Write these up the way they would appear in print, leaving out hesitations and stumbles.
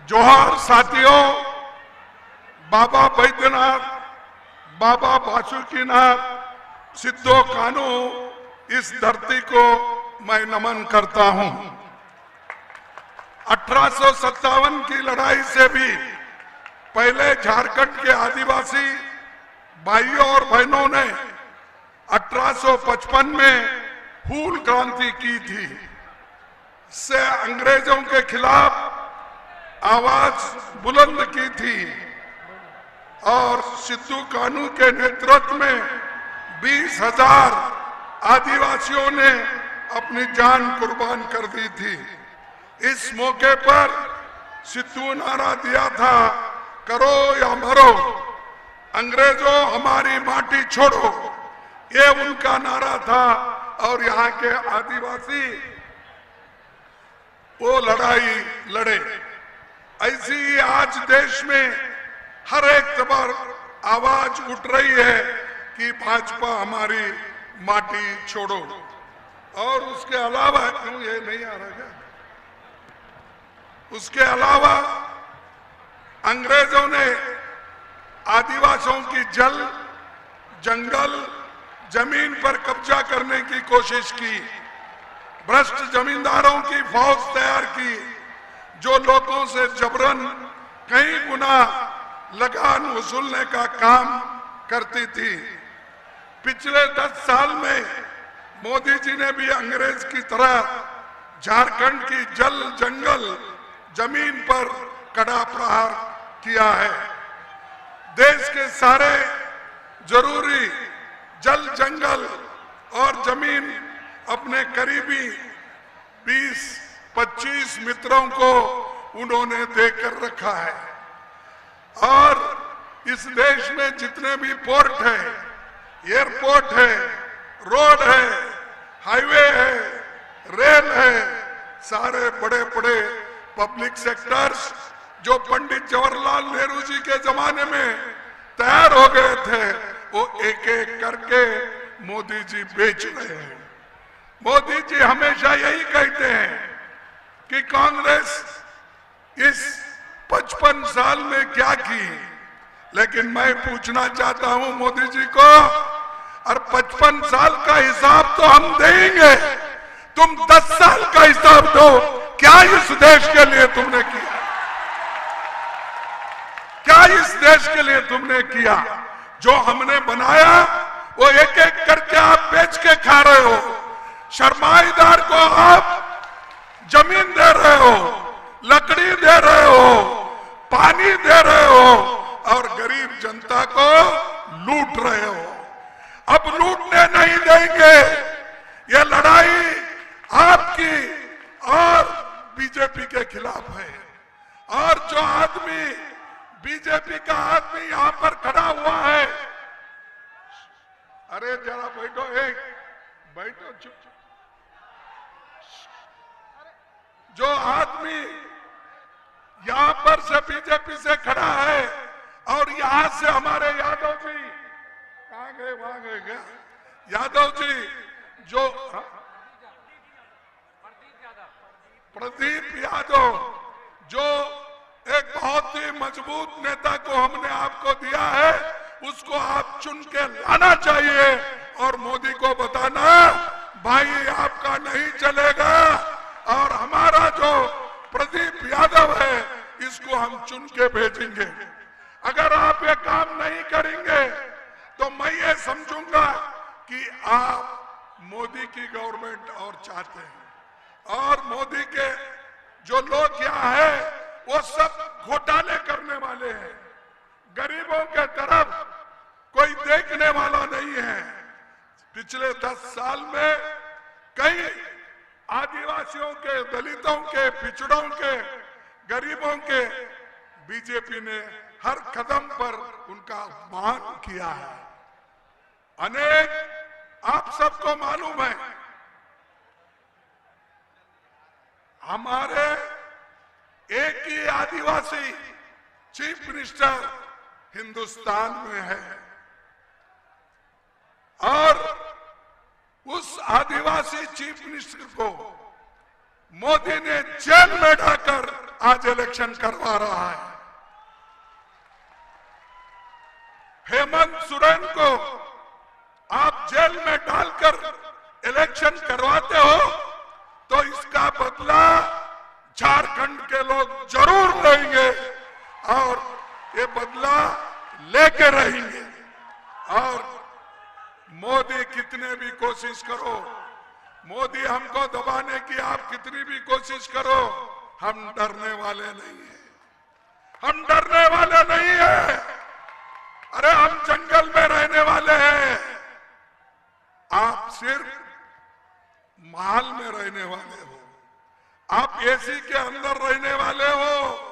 जोहार साथियों, बाबा बैद्यनाथ, बाबा बासुकीनाथ, सिद्धो कान्हू, इस धरती को मैं नमन करता हूं। 1857 की लड़ाई से भी पहले झारखंड के आदिवासी भाइयों और बहनों ने 1855 में हूल क्रांति की थी। इससे अंग्रेजों के खिलाफ आवाज बुलंद की थी और सिद्धू कान्हू के नेतृत्व में 20,000 आदिवासियों ने अपनी जान कुर्बान कर दी थी। इस मौके पर सिद्धू नारा दिया था, करो या मरो, अंग्रेजों हमारी माटी छोड़ो। ये उनका नारा था और यहाँ के आदिवासी वो लड़ाई लड़े। ऐसी ही आज देश में हर एक तरफ आवाज उठ रही है कि भाजपा हमारी माटी छोड़ो। और उसके अलावा क्यों ये नहीं आ रहा है? उसके अलावा अंग्रेजों ने आदिवासियों की जल, जंगल, जमीन पर कब्जा करने की कोशिश की। भ्रष्ट जमींदारों की फौज तैयार की जो लोगों से जबरन कई गुना लगान वसूलने का काम करती थी। पिछले 10 साल में मोदी जी ने भी अंग्रेज की तरह झारखंड की जल, जंगल, जमीन पर कड़ा प्रहार किया है। देश के सारे जरूरी जल, जंगल और जमीन अपने करीबी 20-25 मित्रों को उन्होंने देकर रखा है। और इस देश में जितने भी पोर्ट है, एयरपोर्ट है, रोड है, हाईवे है, रेल है, सारे बड़े बड़े पब्लिक सेक्टर्स जो पंडित जवाहरलाल नेहरू जी के जमाने में तैयार हो गए थे, वो एक एक करके मोदी जी बेच रहे हैं। मोदी जी हमेशा यही कहते हैं कि कांग्रेस इस 55 साल में क्या की, लेकिन मैं पूछना चाहता हूं मोदी जी को, और 55 साल का हिसाब तो हम देंगे, तुम 10 साल का हिसाब दो। क्या इस देश के लिए तुमने किया? क्या इस देश के लिए तुमने किया? जो हमने बनाया वो एक एक करके आप बेच के खा रहे हो। शर्माईदार को आप जमीन दे रहे हो, लकड़ी दे रहे हो, पानी दे रहे हो और गरीब जनता को लूट रहे हो। अब लूटने नहीं देंगे। ये लड़ाई आपकी और बीजेपी के खिलाफ है। और जो आदमी बीजेपी का आदमी यहां पर खड़ा हुआ है, अरे जरा बैठो, बैठो चुप। जो आदमी यहां पर से बीजेपी से खड़ा है और यहां से हमारे यादव जी कहां गए, वहां गए क्या? यादव जी जो प्रदीप यादव, जो एक बहुत ही मजबूत नेता को हमने आपको दिया है, उसको आप चुन के लाना चाहिए और मोदी को बताना, भाई आपका नहीं चलेगा और हमारा जो प्रदीप यादव है इसको हम चुन के भेजेंगे। अगर आप ये काम नहीं करेंगे तो मैं ये समझूंगा कि आप मोदी की गवर्नमेंट और चाहते हैं। और मोदी के जो लोग यहाँ है वो सब घोटाले करने वाले हैं। गरीबों के तरफ कोई देखने वाला नहीं है। पिछले 10 साल में कई आदिवासियों के, दलितों के, पिछड़ों के, गरीबों के बीजेपी ने हर कदम पर उनका अपमान किया है। अनेक आप सबको मालूम है, हमारे एक ही आदिवासी चीफ मिनिस्टर हिंदुस्तान में है और उस आदिवासी चीफ मिनिस्टर को मोदी ने जेल में डालकर आज इलेक्शन करवा रहा है। हेमंत सोरेन को आप जेल में डालकर इलेक्शन करवाते हो तो इसका बदला झारखंड के लोग जरूर लेंगे और ये बदला लेके रहेंगे। और मोदी कितने भी कोशिश करो, मोदी हमको दबाने की आप कितनी भी कोशिश करो, हम डरने वाले नहीं है, हम डरने वाले नहीं है। अरे हम जंगल में रहने वाले हैं, आप सिर्फ महल में रहने वाले हो, आप एसी के अंदर रहने वाले हो।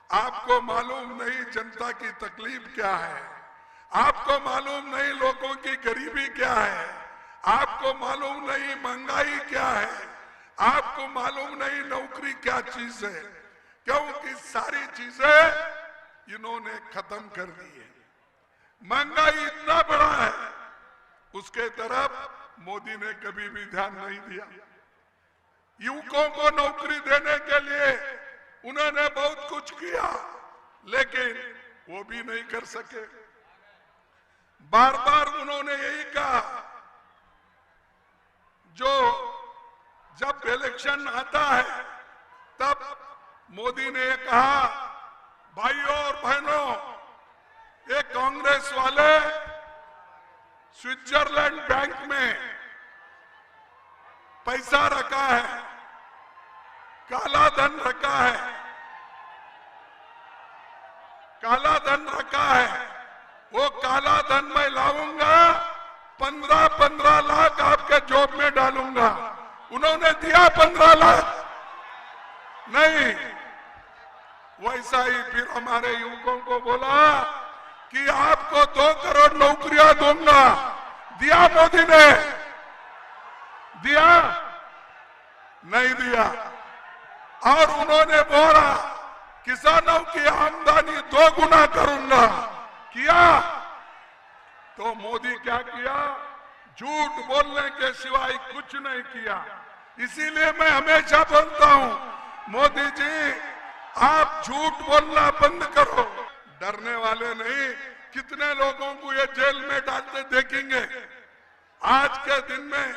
आपको मालूम नहीं जनता की तकलीफ क्या है, आपको मालूम नहीं लोगों की गरीबी क्या है, आपको मालूम नहीं महंगाई क्या है, आपको मालूम नहीं नौकरी क्या चीज है, क्योंकि सारी चीजें इन्होंने खत्म कर दी है। महंगाई इतना बड़ा है, उसके तरफ मोदी ने कभी भी ध्यान नहीं दिया। युवकों को नौकरी देने के लिए उन्होंने बहुत कुछ किया, लेकिन वो भी नहीं कर सके। बार बार उन्होंने यही कहा, जो जब इलेक्शन आता है तब मोदी ने कहा, भाइयों और बहनों, ये कांग्रेस वाले स्विट्जरलैंड बैंक में पैसा रखा है, काला धन रखा है, काला धन रखा है, वो काला धन मैं लाऊंगा, 15-15 लाख आपके जॉब में डालूंगा। उन्होंने दिया 15 लाख नहीं। वैसा ही फिर हमारे युवकों को बोला कि आपको 2 करोड़ नौकरियां दूंगा। दिया मोदी ने? दिया? नहीं दिया। और उन्होंने बोला किसानों की आमदनी 2 गुना करूंगा। किया? तो मोदी क्या किया? झूठ बोलने के सिवाय कुछ नहीं किया। इसीलिए मैं हमेशा बोलता हूं, मोदी जी आप झूठ बोलना बंद करो। डरने वाले नहीं। कितने लोगों को ये जेल में डालते देखेंगे आज के दिन में।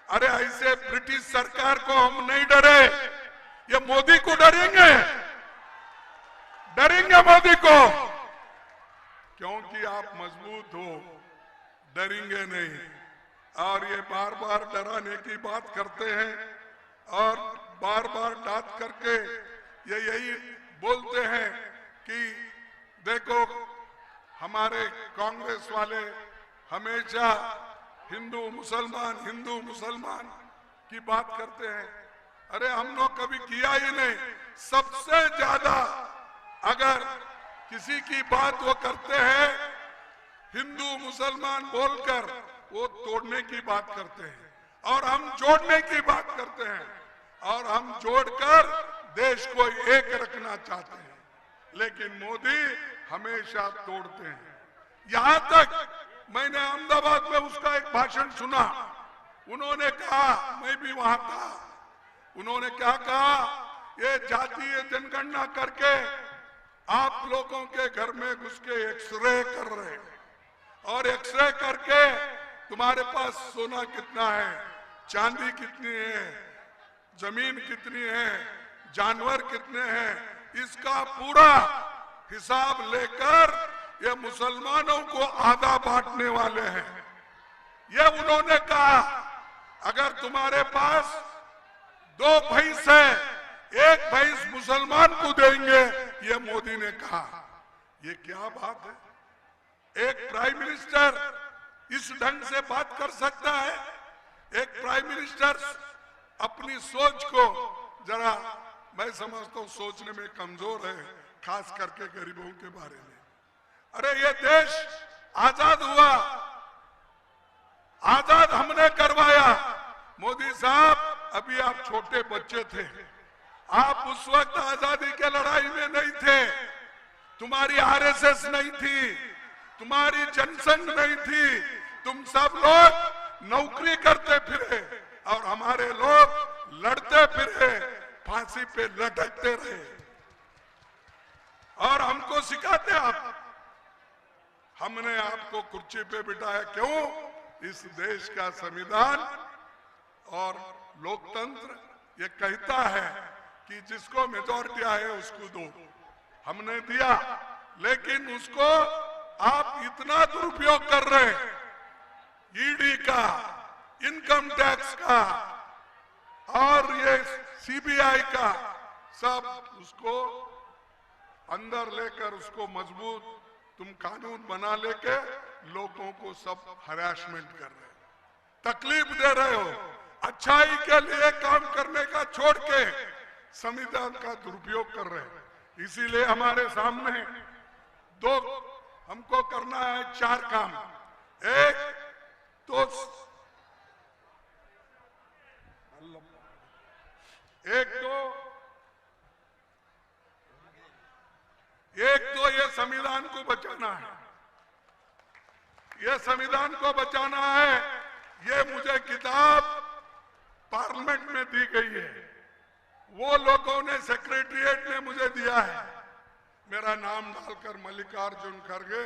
अरे ऐसे ब्रिटिश सरकार को हम नहीं डरे, ये मोदी को डरेंगे, डरेंगे मोदी को, क्योंकि आप मजबूत हो, डरेंगे नहीं। और ये बार बार डराने की बात करते हैं और बार बार डांट करके ये यही बोलते हैं कि देखो हमारे कांग्रेस वाले हमेशा हिंदू मुसलमान की बात करते हैं। अरे हम लोग कभी किया ही नहीं। सबसे ज्यादा अगर किसी की बात वो करते हैं हिंदू मुसलमान बोलकर, वो तोड़ने की बात करते हैं और हम जोड़ने की बात करते हैं, और हम जोड़कर देश को एक रखना चाहते हैं। लेकिन मोदी हमेशा तोड़ते हैं। यहां तक मैंने अहमदाबाद में उसका एक भाषण सुना। उन्होंने कहा, मैं भी वहां था, उन्होंने क्या कहा, ये जातीय जनगणना करके आप लोगों के घर में घुस के एक्सरे कर रहे हैं, और एक्सरे करके तुम्हारे पास सोना कितना है, चांदी कितनी है, जमीन कितनी है, जानवर कितने हैं, इसका पूरा हिसाब लेकर ये मुसलमानों को आधा बांटने वाले हैं। ये उन्होंने कहा। अगर तुम्हारे पास 2 भैंस है, 1 भैंस मुसलमान को देंगे, ये मोदी ने कहा। ये क्या बात है? एक प्राइम मिनिस्टर इस ढंग से बात कर सकता है? एक प्राइम मिनिस्टर अपनी सोच को जरा, मैं समझता हूं सोचने में कमजोर है, खास करके गरीबों के बारे में। अरे ये देश आजाद हुआ, आजाद हमने करवाया। मोदी साहब अभी आप छोटे बच्चे थे, आप उस वक्त आजादी के लड़ाई में नहीं थे। तुम्हारी आरएसएस नहीं थी, तुम्हारी जनसंघ नहीं थी, तुम सब लोग नौकरी करते फिरे और हमारे लोग लड़ते फिरे। फांसी पे लटकते रहे और हमको सिखाते आप। हमने आपको कुर्सी पे बिठाया क्यों? इस देश का संविधान और लोकतंत्र ये कहता है कि जिसको मेजॉरिटी है उसको दो। हमने दिया, लेकिन उसको आप इतना दुरुपयोग कर रहे हैं, ईडी का, इनकम टैक्स का और ये सीबीआई का, सब उसको अंदर लेकर उसको मजबूत तुम कानून बना लेके लोगों को सब हरासमेंट कर रहे हो, तकलीफ दे रहे हो। अच्छाई के लिए काम करने का छोड़ के संविधान का दुरुपयोग कर रहे हैं। इसीलिए हमारे सामने दो हमको करना है, 4 काम। एक तो ये संविधान को बचाना है, ये संविधान को बचाना है। ये मुझे किताब पार्लियामेंट में दी गई है, वो लोगों ने, सेक्रेटरिएट ने मुझे दिया है, मेरा नाम डालकर मल्लिकार्जुन खड़गे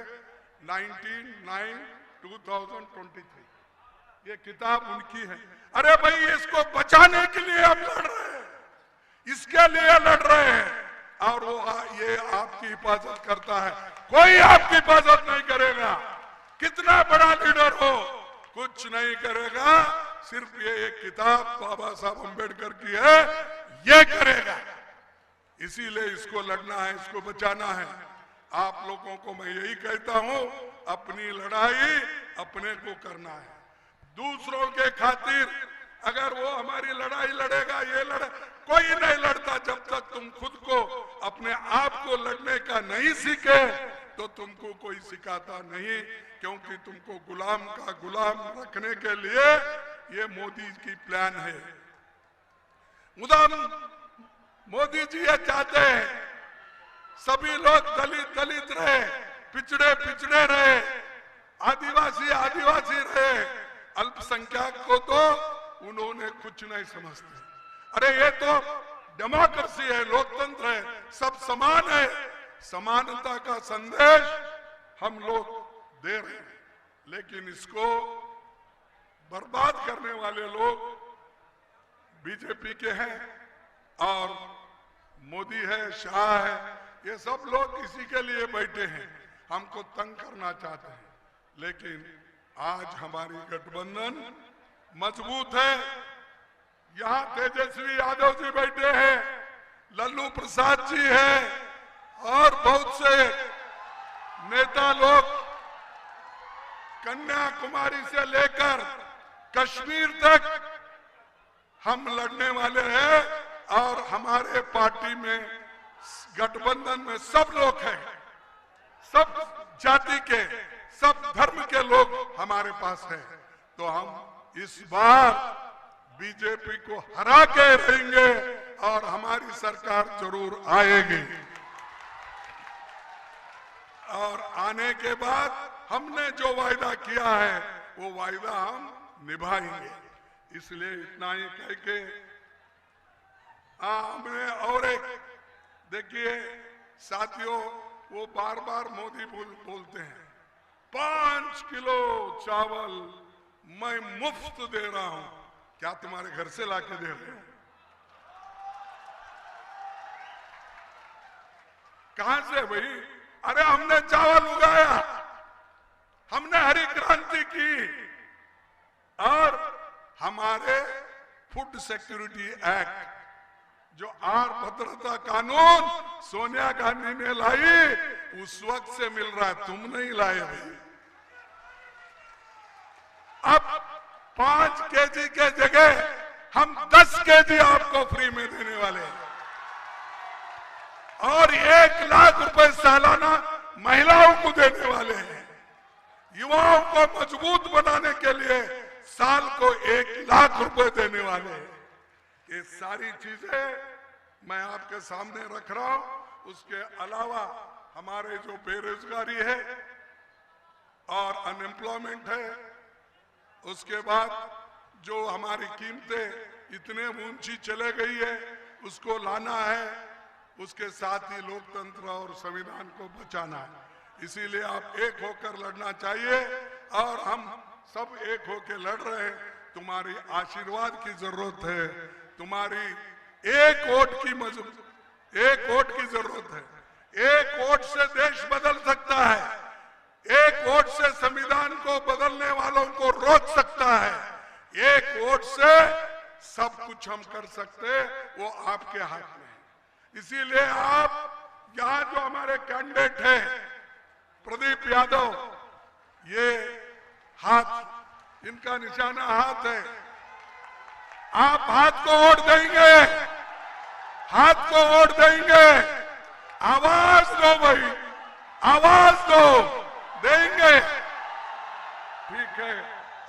19/9/2023, ये किताब उनकी है। अरे भाई, इसको बचाने के लिए हम लड़ रहे हैं, इसके लिए लड़ रहे हैं, और वो ये आपकी हिफाजत करता है। कोई आपकी हिफाजत नहीं करेगा, कितना बड़ा लीडर हो, कुछ नहीं करेगा। सिर्फ ये एक किताब बाबा साहब अम्बेडकर की है, ये करेगा। इसीलिए इसको लड़ना है, इसको बचाना है। आप लोगों को मैं यही कहता हूं, अपनी लड़ाई अपने को करना है। दूसरों के खातिर अगर वो हमारी लड़ाई लड़ेगा, ये लड़े, कोई नहीं लड़ता जब तक तुम खुद को, अपने आप को लड़ने का नहीं सीखे तो तुमको कोई सिखाता नहीं। क्योंकि तुमको गुलाम का गुलाम रखने के लिए ये मोदी की प्लान है। मोदी जी ये चाहते हैं सभी लोग दलित रहे, पिछड़े रहे, आदिवासी रहे, अल्पसंख्यक को तो उन्होंने कुछ नहीं समझते। अरे ये तो डेमोक्रेसी है, लोकतंत्र है, सब समान है। समानता का संदेश हम लोग दे रहे हैं, लेकिन इसको बर्बाद करने वाले लोग बीजेपी के हैं और मोदी है, शाह है, ये सब लोग इसी के लिए बैठे हैं, हमको तंग करना चाहते हैं। लेकिन आज हमारी गठबंधन मजबूत है। यहाँ तेजस्वी यादव जी बैठे हैं, लल्लू प्रसाद जी है और बहुत से नेता लोग कन्याकुमारी से लेकर कश्मीर तक हम लड़ने वाले हैं। और हमारे पार्टी में, गठबंधन में सब लोग हैं, सब जाति के, सब धर्म के लोग हमारे पास हैं। तो हम इस बार बीजेपी को हरा के रहेंगे और हमारी सरकार जरूर आएगी। और आने के बाद हमने जो वायदा किया है वो वायदा हम निभाएंगे। इसलिए इतना ही कह के हमने और एक, देखिए साथियों, वो बार बार मोदी बोलते हैं 5 किलो चावल मैं मुफ्त दे रहा हूं। क्या तुम्हारे घर से लाके दे रहे हैं? कहां से भाई? अरे हमने चावल उगाया, हमने हरी क्रांति की, और हमारे फूड सिक्योरिटी एक्ट, जो आहार भद्रता कानून सोनिया गांधी ने लाई, उस वक्त से मिल रहा है, तुम नहीं लाए भाई। अब 5 केजी के जगह हम 10 केजी आपको फ्री में देने वाले हैं, और 1 लाख रुपए सालाना महिलाओं को देने वाले हैं। युवाओं को मजबूत बनाने के लिए साल को 1 लाख रुपए देने वाले हैं। ये सारी चीजें मैं आपके सामने रख रहा हूं। उसके अलावा हमारे जो बेरोजगारी है और अनएम्प्लॉयमेंट है, उसके बाद जो हमारी कीमतें इतने ऊंची चले गई है, उसको लाना है, उसके साथ ही लोकतंत्र और संविधान को बचाना है। इसीलिए आप एक होकर लड़ना चाहिए और हम सब एक होकर लड़ रहे हैं। तुम्हारी आशीर्वाद की जरूरत है, तुम्हारी एक वोट की जरूरत है। एक वोट से देश बदल सकता है, एक वोट से संविधान को बदलने वालों को रोक सकता है, एक वोट से सब कुछ हम कर सकते, वो आपके हाथ में है। इसीलिए आप यहाँ जो हमारे कैंडिडेट हैं, प्रदीप यादव, ये हाथ, इनका निशाना हाथ है, आप हाथ को वोट देंगे, हाथ को वोट देंगे, आवाज दो भाई, आवाज दो, देंगे। ठीक है,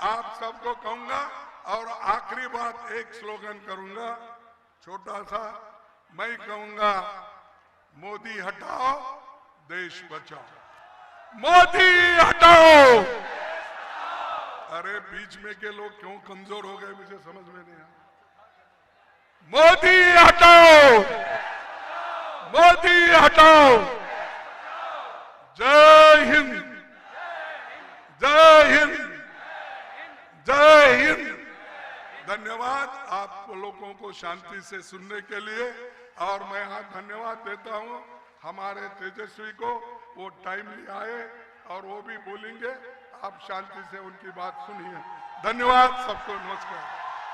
आप सबको कहूंगा और आखिरी बात एक स्लोगन करूंगा, छोटा सा। मैं कहूंगा, मोदी हटाओ, देश बचाओ। मोदी हटाओ। अरे बीच में के लोग क्यों कमजोर हो गए, मुझे समझ में नहीं आया। मोदी हटाओ, मोदी हटाओ। जय हिंद, जय हिंद, जय हिंद। धन्यवाद आप लोगों को शांति से सुनने के लिए। और मैं यहाँ धन्यवाद देता हूँ हमारे तेजस्वी को, वो टाइमली आए और वो भी बोलेंगे, आप शांति से उनकी बात सुनिए। धन्यवाद सबको, नमस्कार।